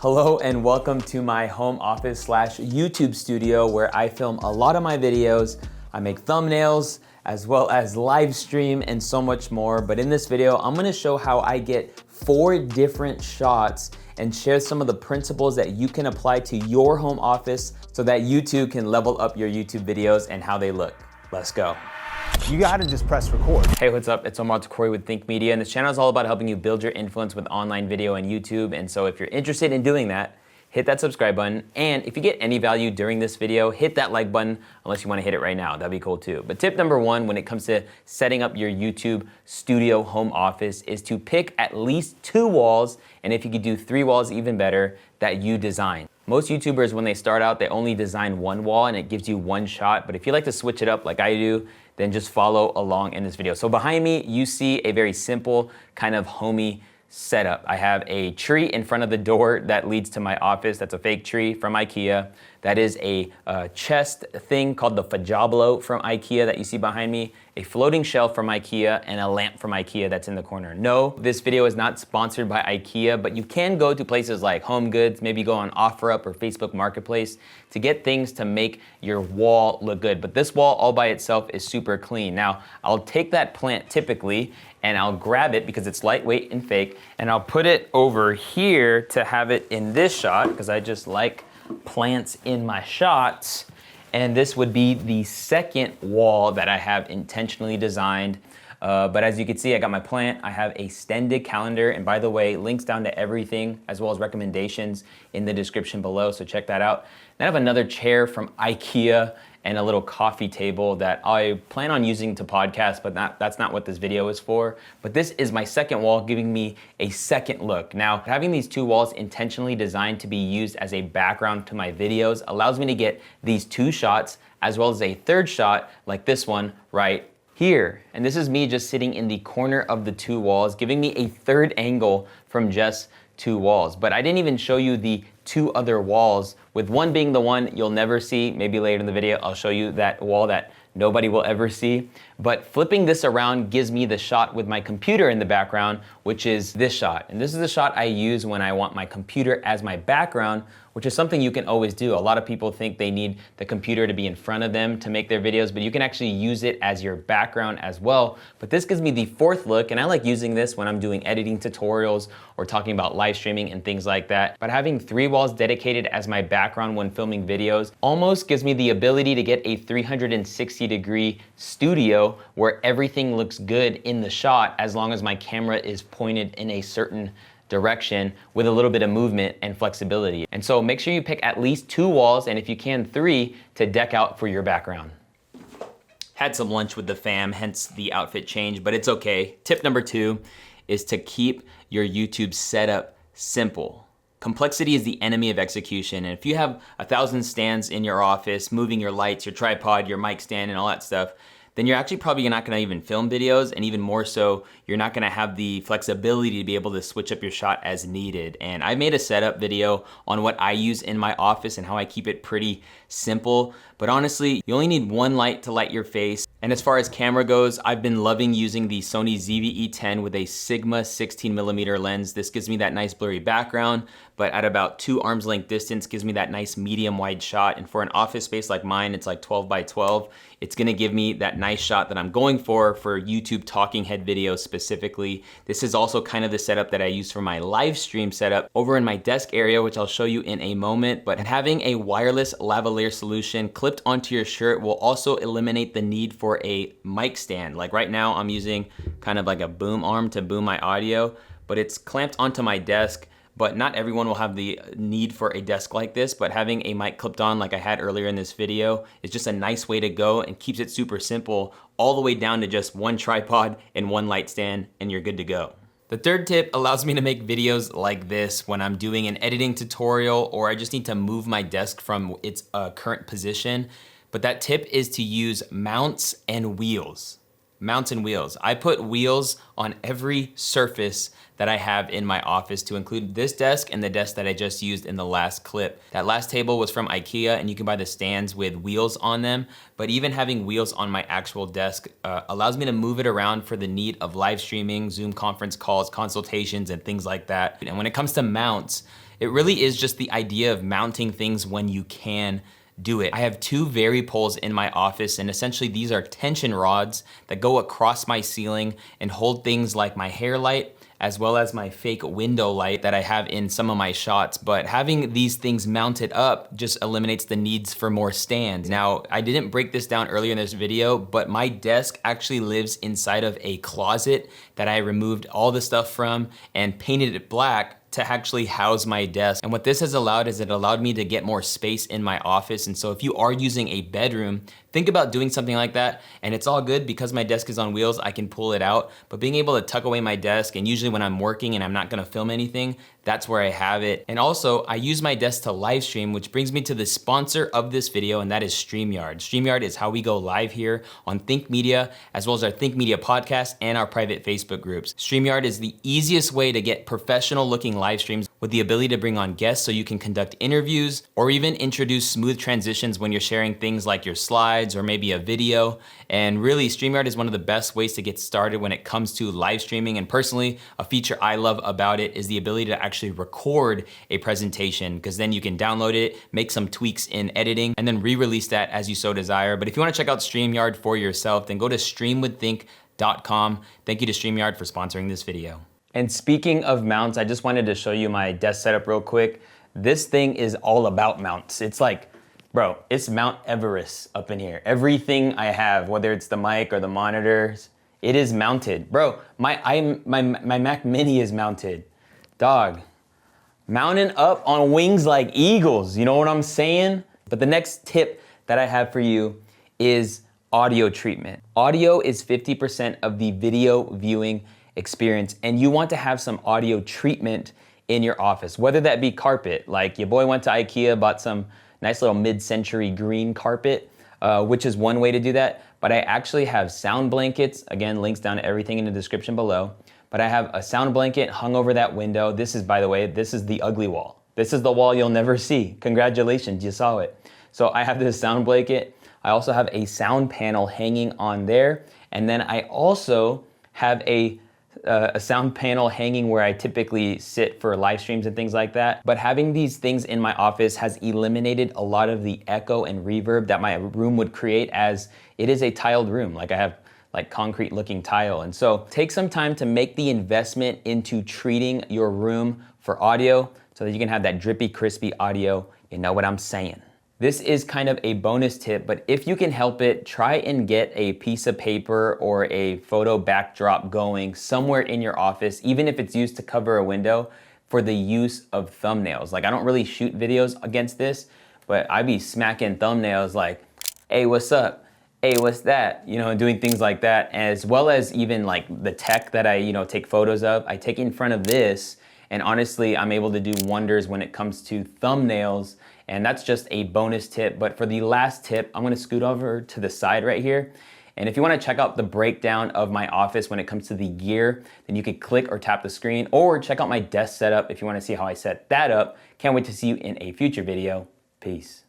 Hello and welcome to my home office / YouTube studio where I film a lot of my videos. I make thumbnails as well as live stream and so much more. But in this video, I'm gonna show how I get 4 different shots and share some of the principles that you can apply to your home office so that you too can level up your YouTube videos and how they look. Let's go. You gotta just press record. Hey, what's up? It's Omar Eltakrori with Think Media, and this channel is all about helping you build your influence with online video and YouTube. And so if you're interested in doing that, hit that subscribe button. And if you get any value during this video, hit that like button, unless you wanna hit it right now. That'd be cool too. But tip number 1 when it comes to setting up your YouTube studio home office is to pick at least 2 walls, and if you could do 3 walls, even better, that you design. Most YouTubers, when they start out, they only design 1 wall and it gives you 1 shot. But if you like to switch it up like I do, then just follow along in this video. So behind me, you see a very simple kind of homey setup. I have a tree in front of the door that leads to my office. That's a fake tree from IKEA. That is a chest thing called the Fajablo from IKEA that you see behind me, a floating shelf from IKEA, and a lamp from IKEA that's in the corner. No, this video is not sponsored by IKEA, but you can go to places like Home Goods, maybe go on OfferUp or Facebook Marketplace to get things to make your wall look good. But this wall all by itself is super clean. Now, I'll take that plant typically and I'll grab it because it's lightweight and fake, and I'll put it over here to have it in this shot because I just like plants in my shots. And this would be the second wall that I have intentionally designed. But as you can see, I got my plant, I have a Stendig calendar, and by the way, links down to everything as well as recommendations in the description below, so check that out. Then I have another chair from IKEA and a little coffee table that I plan on using to podcast, but that's not what this video is for. But this is my second wall, giving me a second look. Now, having these 2 walls intentionally designed to be used as a background to my videos allows me to get these 2 shots as well as a 3rd shot like this one right here. And this is me just sitting in the corner of the 2 walls, giving me a 3rd angle from just 2 walls. But I didn't even show you the 2 other walls, with one being the one you'll never see. Maybe later in the video, I'll show you that wall that nobody will ever see. But flipping this around gives me the shot with my computer in the background, which is this shot. And this is the shot I use when I want my computer as my background, which is something you can always do. A lot of people think they need the computer to be in front of them to make their videos, but you can actually use it as your background as well. But this gives me the 4th look, and I like using this when I'm doing editing tutorials or talking about live streaming and things like that. But having 3 walls dedicated as my background when filming videos almost gives me the ability to get a 360-degree studio where everything looks good in the shot as long as my camera is pointed in a certain direction with a little bit of movement and flexibility. And so make sure you pick at least 2 walls, and if you can 3, to deck out for your background. Had some lunch with the fam, hence the outfit change, but it's okay. Tip number 2 is to keep your YouTube setup simple. Complexity is the enemy of execution, and if you have 1,000 stands in your office, moving your lights, your tripod, your mic stand, and all that stuff, then you're actually probably not gonna even film videos, and even more so, you're not gonna have the flexibility to be able to switch up your shot as needed. And I made a setup video on what I use in my office and how I keep it pretty simple, but honestly, you only need 1 light to light your face. And as far as camera goes, I've been loving using the Sony ZV-E10 with a Sigma 16mm lens. This gives me that nice blurry background, but at about 2 arms length distance gives me that nice medium wide shot. And for an office space like mine, it's like 12 by 12. It's gonna give me that nice shot that I'm going for YouTube talking head videos specifically. This is also kind of the setup that I use for my live stream setup over in my desk area, which I'll show you in a moment. But having a wireless lavalier solution clipped onto your shirt will also eliminate the need for a mic stand. Like right now, I'm using kind of like a boom arm to boom my audio, but it's clamped onto my desk. But not everyone will have the need for a desk like this, but having a mic clipped on like I had earlier in this video is just a nice way to go and keeps it super simple all the way down to just 1 tripod and 1 light stand, and you're good to go. The 3rd tip allows me to make videos like this when I'm doing an editing tutorial or I just need to move my desk from its current position. But that tip is to use mounts and wheels. Mounts and wheels. I put wheels on every surface that I have in my office, to include this desk and the desk that I just used in the last clip. That last table was from IKEA, and you can buy the stands with wheels on them, but even having wheels on my actual desk allows me to move it around for the need of live streaming, Zoom conference calls, consultations, and things like that. And when it comes to mounts, It really is just the idea of mounting things when you can do it. I have 2 Very poles in my office, and essentially these are tension rods that go across my ceiling and hold things like my hair light, as well as my fake window light that I have in some of my shots. But having these things mounted up just eliminates the needs for more stands. Now, I didn't break this down earlier in this video, but my desk actually lives inside of a closet that I removed all the stuff from and painted it black to actually house my desk. And what this has allowed is it allowed me to get more space in my office. And so if you are using a bedroom, think about doing something like that. And it's all good because my desk is on wheels, I can pull it out. But being able to tuck away my desk, and usually when I'm working and I'm not gonna film anything, that's where I have it. And also, I use my desk to live stream, which brings me to the sponsor of this video, and that is StreamYard. StreamYard is how we go live here on Think Media, as well as our Think Media podcast and our private Facebook groups. StreamYard is the easiest way to get professional looking live streams with the ability to bring on guests so you can conduct interviews or even introduce smooth transitions when you're sharing things like your slides or maybe a video. And really, StreamYard is one of the best ways to get started when it comes to live streaming. And personally, a feature I love about it is the ability to actually record a presentation, because then you can download it, make some tweaks in editing, and then re-release that as you so desire. But if you wanna check out StreamYard for yourself, then go to streamwiththink.com. Thank you to StreamYard for sponsoring this video. And speaking of mounts, I just wanted to show you my desk setup real quick. This thing is all about mounts. It's like, bro, it's Mount Everest up in here. Everything I have, whether it's the mic or the monitors, it is mounted. Bro, my Mac Mini is mounted. Dog, mounting up on wings like eagles, you know what I'm saying? But the next tip that I have for you is audio treatment. Audio is 50% of the video viewing experience, and you want to have some audio treatment in your office, whether that be carpet, like your boy went to IKEA, bought some nice little mid-century green carpet, which is one way to do that. But I actually have sound blankets, again, links down to everything in the description below. But I have a sound blanket hung over that window. This is, by the way, this is the ugly wall. This is the wall you'll never see. Congratulations, you saw it. So I have this sound blanket. I also have a sound panel hanging on there. And then I also have a sound panel hanging where I typically sit for live streams and things like that. But having these things in my office has eliminated a lot of the echo and reverb that my room would create, as it is a tiled room. Like I have like concrete looking tile. And so take some time to make the investment into treating your room for audio so that you can have that drippy, crispy audio. You know what I'm saying? This is kind of a bonus tip, but if you can help it, try and get a piece of paper or a photo backdrop going somewhere in your office, even if it's used to cover a window, for the use of thumbnails. Like, I don't really shoot videos against this, but I be smacking thumbnails like, hey, what's up? Hey, what's that? You know, doing things like that, as well as even like the tech that I, take photos of. I take in front of this, and honestly, I'm able to do wonders when it comes to thumbnails. And that's just a bonus tip. But for the last tip, I'm gonna scoot over to the side right here. And if you wanna check out the breakdown of my office when it comes to the gear, then you could click or tap the screen, or check out my desk setup if you wanna see how I set that up. Can't wait to see you in a future video. Peace.